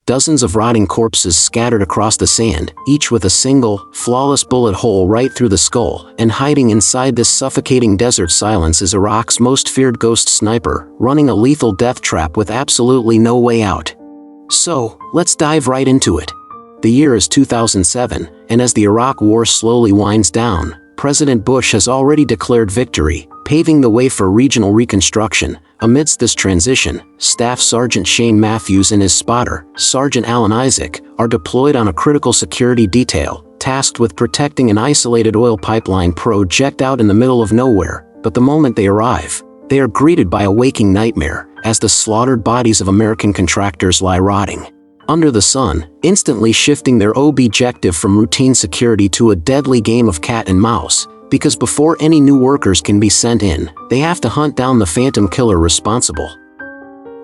dozens of rotting corpses scattered across the sand, each with a single, flawless bullet hole right through the skull, and hiding inside this suffocating desert silence is Iraq's most feared ghost sniper, running a lethal death trap with absolutely no way out. So, let's dive right into it. The year is 2007, and as the Iraq War slowly winds down, President Bush has already declared victory, paving the way for regional reconstruction. Amidst this transition, Staff Sergeant Shane Matthews and his spotter, Sergeant Alan Isaac, are deployed on a critical security detail, tasked with protecting an isolated oil pipeline project out in the middle of nowhere. But the moment they arrive, they are greeted by a waking nightmare, as the slaughtered bodies of American contractors lie rotting under the sun, instantly shifting their objective from routine security to a deadly game of cat and mouse. Because before any new workers can be sent in, they have to hunt down the phantom killer responsible.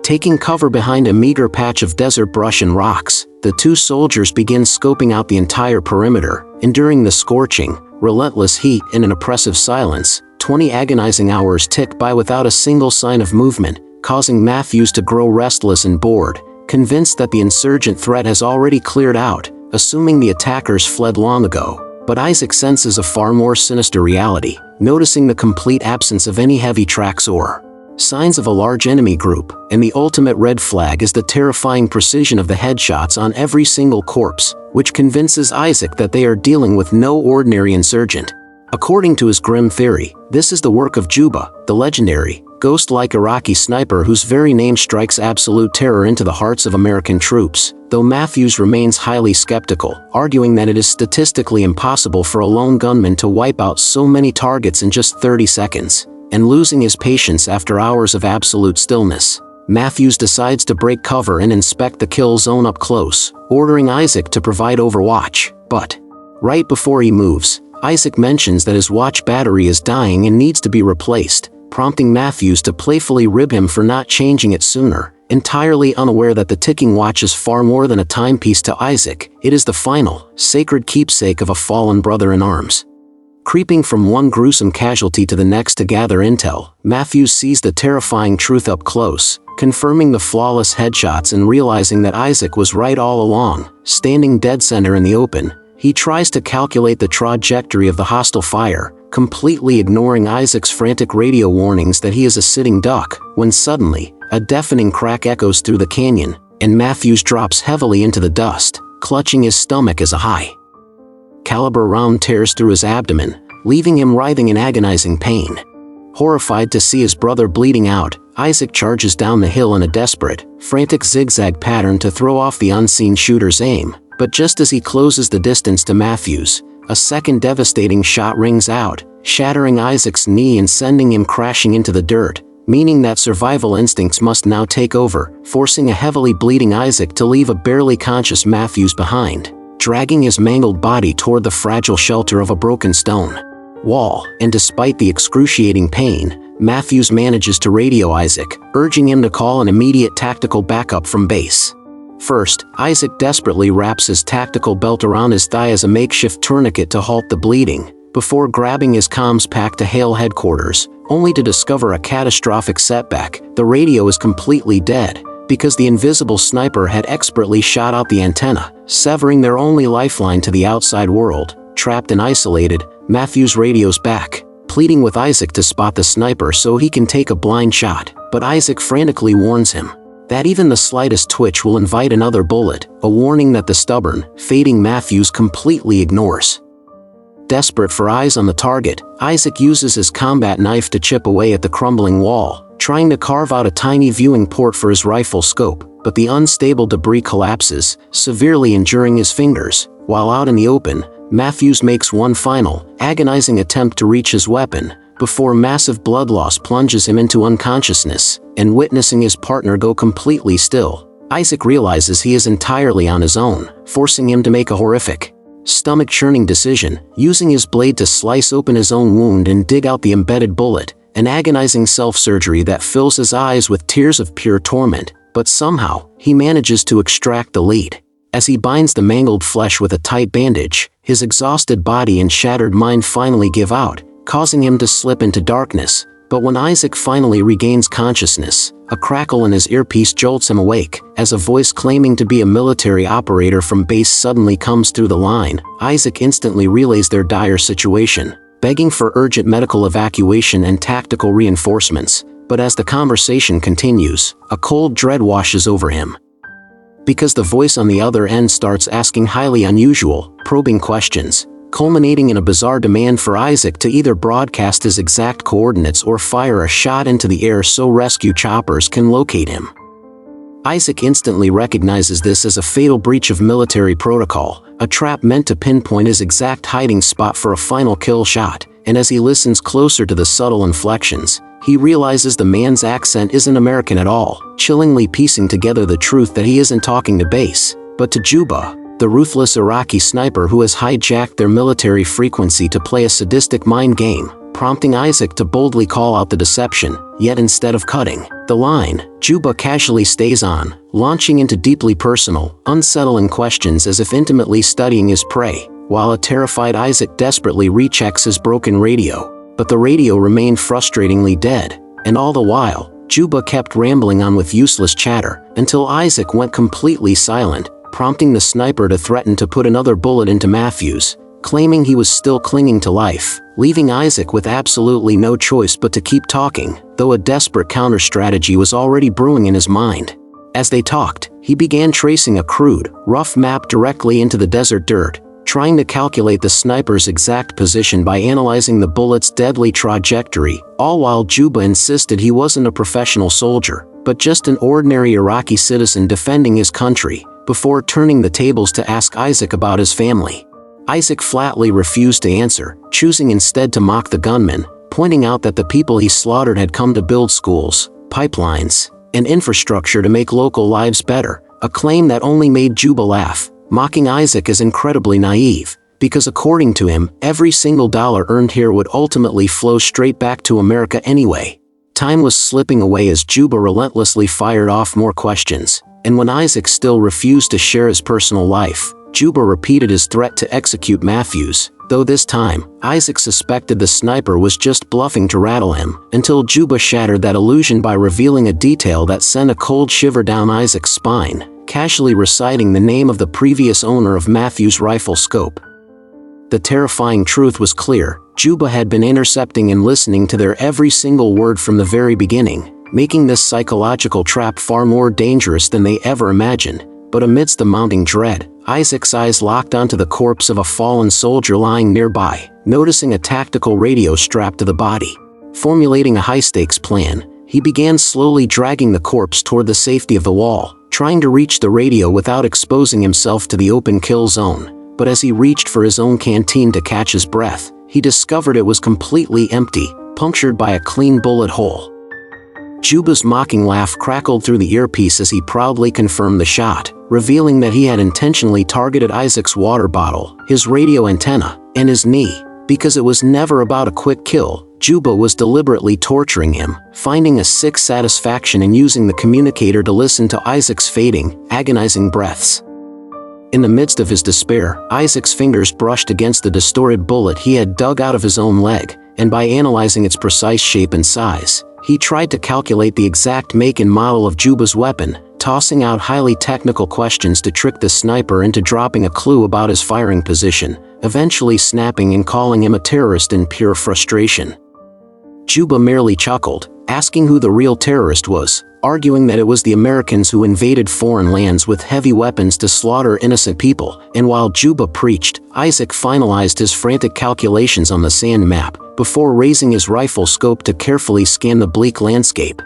Taking cover behind a meager patch of desert brush and rocks, the two soldiers begin scoping out the entire perimeter, enduring the scorching, relentless heat in an oppressive silence. 20 agonizing hours tick by without a single sign of movement, causing Matthews to grow restless and bored, convinced that the insurgent threat has already cleared out, assuming the attackers fled long ago. But Isaac senses a far more sinister reality, noticing the complete absence of any heavy tracks or signs of a large enemy group, and the ultimate red flag is the terrifying precision of the headshots on every single corpse, which convinces Isaac that they are dealing with no ordinary insurgent. According to his grim theory, this is the work of Juba, the legendary, ghost-like Iraqi sniper whose very name strikes absolute terror into the hearts of American troops, though Matthews remains highly skeptical, arguing that it is statistically impossible for a lone gunman to wipe out so many targets in just 30 seconds, and losing his patience after hours of absolute stillness. Matthews decides to break cover and inspect the kill zone up close, ordering Isaac to provide overwatch. But right before he moves, Isaac mentions that his watch battery is dying and needs to be replaced, prompting Matthews to playfully rib him for not changing it sooner. Entirely unaware that the ticking watch is far more than a timepiece to Isaac, it is the final, sacred keepsake of a fallen brother in arms. Creeping from one gruesome casualty to the next to gather intel, Matthews sees the terrifying truth up close, confirming the flawless headshots and realizing that Isaac was right all along. Standing dead center in the open, he tries to calculate the trajectory of the hostile fire, completely ignoring Isaac's frantic radio warnings that he is a sitting duck, when suddenly, a deafening crack echoes through the canyon, and Matthews drops heavily into the dust, clutching his stomach as a high-caliber round tears through his abdomen, leaving him writhing in agonizing pain. Horrified to see his brother bleeding out, Isaac charges down the hill in a desperate, frantic zigzag pattern to throw off the unseen shooter's aim, but just as he closes the distance to Matthews, a second devastating shot rings out, shattering Isaac's knee and sending him crashing into the dirt, meaning that survival instincts must now take over, forcing a heavily bleeding Isaac to leave a barely conscious Matthews behind, dragging his mangled body toward the fragile shelter of a broken stone wall. And despite the excruciating pain, Matthews manages to radio Isaac, urging him to call an immediate tactical backup from base. First, Isaac desperately wraps his tactical belt around his thigh as a makeshift tourniquet to halt the bleeding, before grabbing his comms pack to hail headquarters, only to discover a catastrophic setback. The radio is completely dead, because the invisible sniper had expertly shot out the antenna, severing their only lifeline to the outside world. Trapped and isolated, Matthews radios back, pleading with Isaac to spot the sniper so he can take a blind shot, but Isaac frantically warns him that even the slightest twitch will invite another bullet, a warning that the stubborn, fading Matthews completely ignores. Desperate for eyes on the target, Isaac uses his combat knife to chip away at the crumbling wall, trying to carve out a tiny viewing port for his rifle scope, but the unstable debris collapses, severely injuring his fingers. While out in the open, Matthews makes one final, agonizing attempt to reach his weapon, before massive blood loss plunges him into unconsciousness, and witnessing his partner go completely still, Isaac realizes he is entirely on his own, forcing him to make a horrific, stomach-churning decision, using his blade to slice open his own wound and dig out the embedded bullet, an agonizing self-surgery that fills his eyes with tears of pure torment. But somehow, he manages to extract the lead. As he binds the mangled flesh with a tight bandage, his exhausted body and shattered mind finally give out, causing him to slip into darkness. But when Isaac finally regains consciousness, A crackle in his earpiece jolts him awake, as a voice claiming to be a military operator from base suddenly comes through the line. Isaac instantly relays their dire situation, begging for urgent medical evacuation and tactical reinforcements. But as the conversation continues, a cold dread washes over him. Because the voice on the other end starts asking highly unusual, probing questions, culminating in a bizarre demand for Isaac to either broadcast his exact coordinates or fire a shot into the air so rescue choppers can locate him. Isaac instantly recognizes this as a fatal breach of military protocol, a trap meant to pinpoint his exact hiding spot for a final kill shot, and as he listens closer to the subtle inflections, he realizes the man's accent isn't American at all, chillingly piecing together the truth that he isn't talking to base, but to Juba, the ruthless Iraqi sniper who has hijacked their military frequency to play a sadistic mind game, prompting Isaac to boldly call out the deception. Yet instead of cutting the line, Juba casually stays on, launching into deeply personal, unsettling questions as if intimately studying his prey, while a terrified Isaac desperately rechecks his broken radio. But the radio remained frustratingly dead, and all the while, Juba kept rambling on with useless chatter, until Isaac went completely silent, prompting the sniper to threaten to put another bullet into Matthews, claiming he was still clinging to life, leaving Isaac with absolutely no choice but to keep talking, though a desperate counter-strategy was already brewing in his mind. As they talked, he began tracing a crude, rough map directly into the desert dirt, trying to calculate the sniper's exact position by analyzing the bullet's deadly trajectory, all while Juba insisted he wasn't a professional soldier, but just an ordinary Iraqi citizen defending his country, before turning the tables to ask Isaac about his family. Isaac flatly refused to answer, choosing instead to mock the gunman, pointing out that the people he slaughtered had come to build schools, pipelines, and infrastructure to make local lives better, a claim that only made Juba laugh, mocking Isaac as incredibly naive, because according to him, every single dollar earned here would ultimately flow straight back to America anyway. Time was slipping away as Juba relentlessly fired off more questions, and when Isaac still refused to share his personal life, Juba repeated his threat to execute Matthews, though this time, Isaac suspected the sniper was just bluffing to rattle him, until Juba shattered that illusion by revealing a detail that sent a cold shiver down Isaac's spine, casually reciting the name of the previous owner of Matthew's rifle scope. The terrifying truth was clear: Juba had been intercepting and listening to their every single word from the very beginning, making this psychological trap far more dangerous than they ever imagined. But amidst the mounting dread, Isaac's eyes locked onto the corpse of a fallen soldier lying nearby, noticing a tactical radio strapped to the body. Formulating a high-stakes plan, he began slowly dragging the corpse toward the safety of the wall, trying to reach the radio without exposing himself to the open kill zone. But as he reached for his own canteen to catch his breath, he discovered it was completely empty, punctured by a clean bullet hole. Juba's mocking laugh crackled through the earpiece as he proudly confirmed the shot, revealing that he had intentionally targeted Isaac's water bottle, his radio antenna, and his knee. Because it was never about a quick kill, Juba was deliberately torturing him, finding a sick satisfaction in using the communicator to listen to Isaac's fading, agonizing breaths. In the midst of his despair, Isaac's fingers brushed against the distorted bullet he had dug out of his own leg, and by analyzing its precise shape and size, he tried to calculate the exact make and model of Juba's weapon, tossing out highly technical questions to trick the sniper into dropping a clue about his firing position, eventually snapping and calling him a terrorist in pure frustration. Juba merely chuckled, asking who the real terrorist was, arguing that it was the Americans who invaded foreign lands with heavy weapons to slaughter innocent people, and while Juba preached, Isaac finalized his frantic calculations on the sand map, before raising his rifle scope to carefully scan the bleak landscape.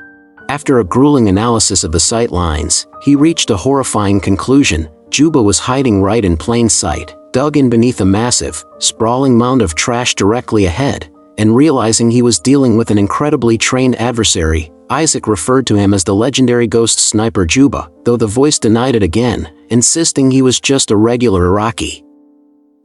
After a grueling analysis of the sight lines, he reached a horrifying conclusion: Juba was hiding right in plain sight, dug in beneath a massive, sprawling mound of trash directly ahead. And realizing he was dealing with an incredibly trained adversary, Isaac referred to him as the legendary ghost sniper Juba, though the voice denied it again, insisting he was just a regular Iraqi.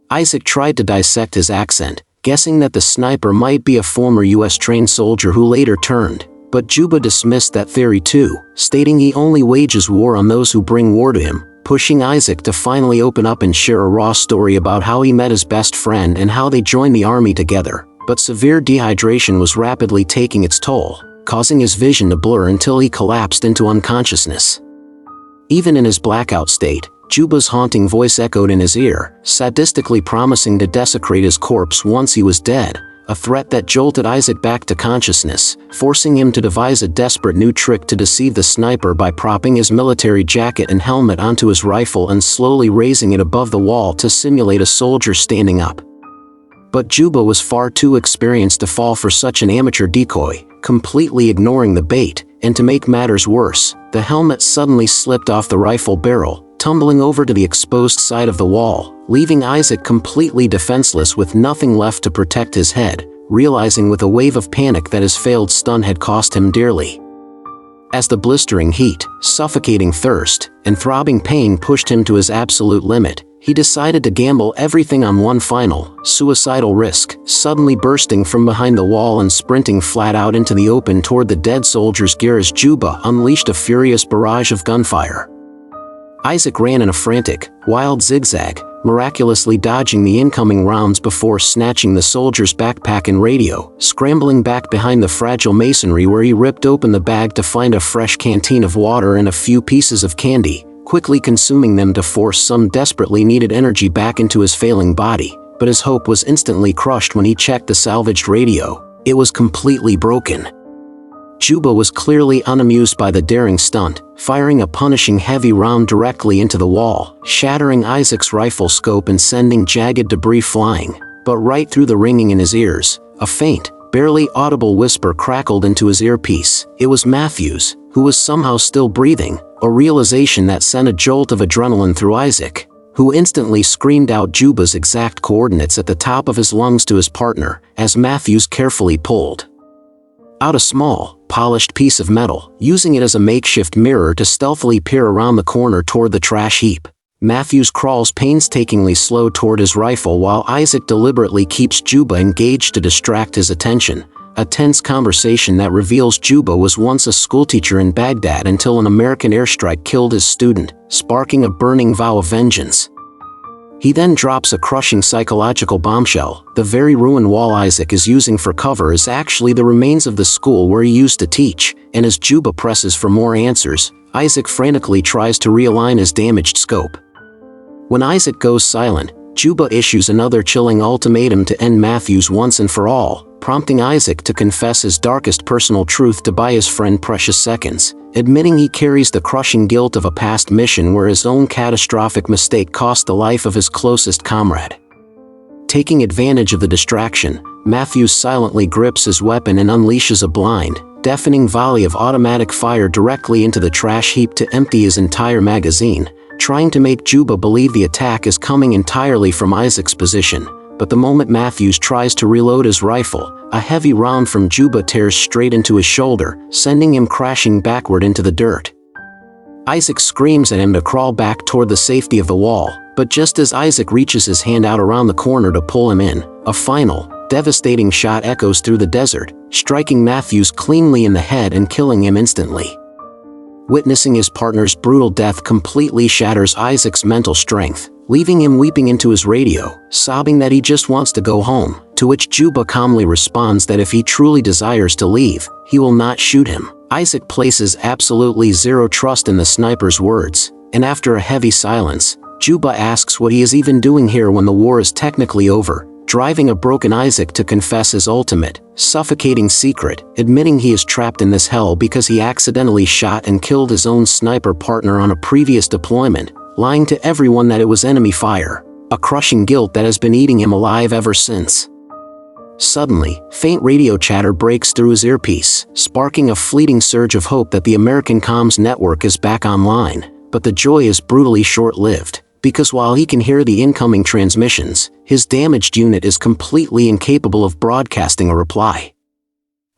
Isaac tried to dissect his accent, guessing that the sniper might be a former US-trained soldier who later turned, but Juba dismissed that theory too, stating he only wages war on those who bring war to him, pushing Isaac to finally open up and share a raw story about how he met his best friend and how they joined the army together. But severe dehydration was rapidly taking its toll, causing his vision to blur until he collapsed into unconsciousness. Even in his blackout state, Juba's haunting voice echoed in his ear, sadistically promising to desecrate his corpse once he was dead, a threat that jolted Isaac back to consciousness, forcing him to devise a desperate new trick to deceive the sniper by propping his military jacket and helmet onto his rifle and slowly raising it above the wall to simulate a soldier standing up. But Juba was far too experienced to fall for such an amateur decoy, completely ignoring the bait, and to make matters worse, the helmet suddenly slipped off the rifle barrel, tumbling over to the exposed side of the wall, leaving Isaac completely defenseless with nothing left to protect his head, realizing with a wave of panic that his failed stun had cost him dearly. As the blistering heat, suffocating thirst, and throbbing pain pushed him to his absolute limit, he decided to gamble everything on one final, suicidal risk, suddenly bursting from behind the wall and sprinting flat out into the open toward the dead soldier's gear as Juba unleashed a furious barrage of gunfire. Isaac ran in a frantic, wild zigzag, miraculously dodging the incoming rounds before snatching the soldier's backpack and radio, scrambling back behind the fragile masonry where he ripped open the bag to find a fresh canteen of water and a few pieces of candy, quickly consuming them to force some desperately needed energy back into his failing body. But his hope was instantly crushed when he checked the salvaged radio. It was completely broken. Juba was clearly unamused by the daring stunt, firing a punishing heavy round directly into the wall, shattering Isaac's rifle scope and sending jagged debris flying. But right through the ringing in his ears, a faint, barely audible whisper crackled into his earpiece. It was Matthews, who was somehow still breathing, a realization that sent a jolt of adrenaline through Isaac, who instantly screamed out Juba's exact coordinates at the top of his lungs to his partner, as Matthews carefully pulled out a small, polished piece of metal, using it as a makeshift mirror to stealthily peer around the corner toward the trash heap. Matthews crawls painstakingly slow toward his rifle while Isaac deliberately keeps Juba engaged to distract his attention, a tense conversation that reveals Juba was once a schoolteacher in Baghdad until an American airstrike killed his student, sparking a burning vow of vengeance. He then drops a crushing psychological bombshell. The very ruined wall Isaac is using for cover is actually the remains of the school where he used to teach, and as Juba presses for more answers, Isaac frantically tries to realign his damaged scope. When Isaac goes silent, Juba issues another chilling ultimatum to end Matthews once and for all, prompting Isaac to confess his darkest personal truth to buy his friend precious seconds, admitting he carries the crushing guilt of a past mission where his own catastrophic mistake cost the life of his closest comrade. Taking advantage of the distraction, Matthews silently grips his weapon and unleashes a blind, deafening volley of automatic fire directly into the trash heap to empty his entire magazine, trying to make Juba believe the attack is coming entirely from Isaac's position. But the moment Matthews tries to reload his rifle, a heavy round from Juba tears straight into his shoulder, sending him crashing backward into the dirt. Isaac screams at him to crawl back toward the safety of the wall, but just as Isaac reaches his hand out around the corner to pull him in, a final, devastating shot echoes through the desert, striking Matthews cleanly in the head and killing him instantly. Witnessing his partner's brutal death completely shatters Isaac's mental strength, leaving him weeping into his radio, sobbing that he just wants to go home, to which Juba calmly responds that if he truly desires to leave, he will not shoot him. Isaac places absolutely zero trust in the sniper's words, and after a heavy silence, Juba asks what he is even doing here when the war is technically over, driving a broken Isaac to confess his ultimate, suffocating secret, admitting he is trapped in this hell because he accidentally shot and killed his own sniper partner on a previous deployment, lying to everyone that it was enemy fire, a crushing guilt that has been eating him alive ever since. Suddenly, faint radio chatter breaks through his earpiece, sparking a fleeting surge of hope that the American comms network is back online, but the joy is brutally short-lived, because while he can hear the incoming transmissions, his damaged unit is completely incapable of broadcasting a reply.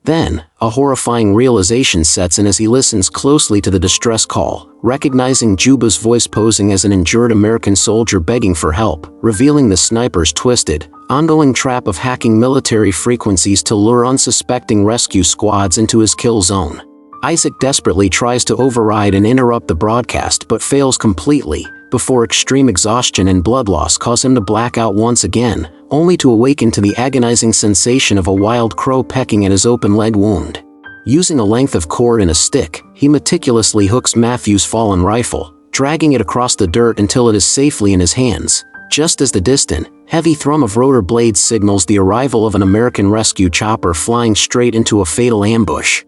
Then, a horrifying realization sets in as he listens closely to the distress call, recognizing Juba's voice posing as an injured American soldier begging for help, revealing the sniper's twisted, ongoing trap of hacking military frequencies to lure unsuspecting rescue squads into his kill zone. Isaac desperately tries to override and interrupt the broadcast but fails completely, before extreme exhaustion and blood loss cause him to black out once again, only to awaken to the agonizing sensation of a wild crow pecking at his open leg wound. Using a length of cord and a stick, he meticulously hooks Matthew's fallen rifle, dragging it across the dirt until it is safely in his hands. Just as the distant, heavy thrum of rotor blades signals the arrival of an American rescue chopper flying straight into a fatal ambush.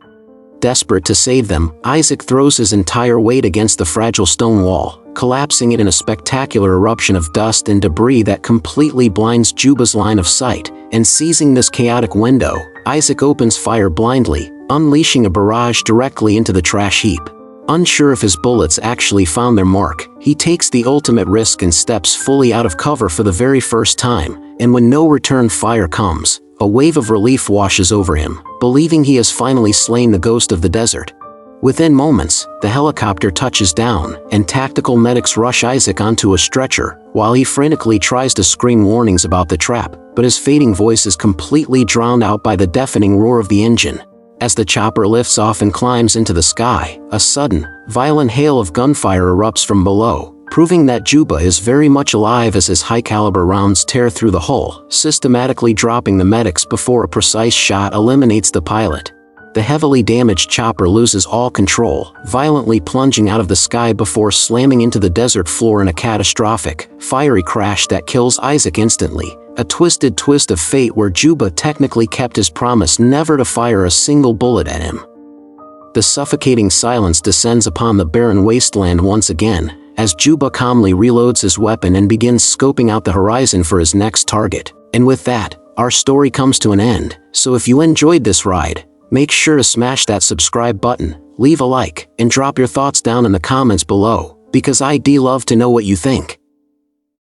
Desperate to save them, Isaac throws his entire weight against the fragile stone wall, collapsing it in a spectacular eruption of dust and debris that completely blinds Juba's line of sight, and seizing this chaotic window, Isaac opens fire blindly, unleashing a barrage directly into the trash heap. Unsure if his bullets actually found their mark, he takes the ultimate risk and steps fully out of cover for the very first time, and when no return fire comes, a wave of relief washes over him, believing he has finally slain the ghost of the desert. Within moments, the helicopter touches down, and tactical medics rush Isaac onto a stretcher, while he frantically tries to scream warnings about the trap, but his fading voice is completely drowned out by the deafening roar of the engine. As the chopper lifts off and climbs into the sky, a sudden, violent hail of gunfire erupts from below, proving that Juba is very much alive as his high-caliber rounds tear through the hull, systematically dropping the medics before a precise shot eliminates the pilot. The heavily damaged chopper loses all control, violently plunging out of the sky before slamming into the desert floor in a catastrophic, fiery crash that kills Isaac instantly. A twisted twist of fate where Juba technically kept his promise never to fire a single bullet at him. The suffocating silence descends upon the barren wasteland once again, as Juba calmly reloads his weapon and begins scoping out the horizon for his next target. And with that, our story comes to an end, so if you enjoyed this ride, make sure to smash that subscribe button, leave a like, and drop your thoughts down in the comments below, because I'd love to know what you think.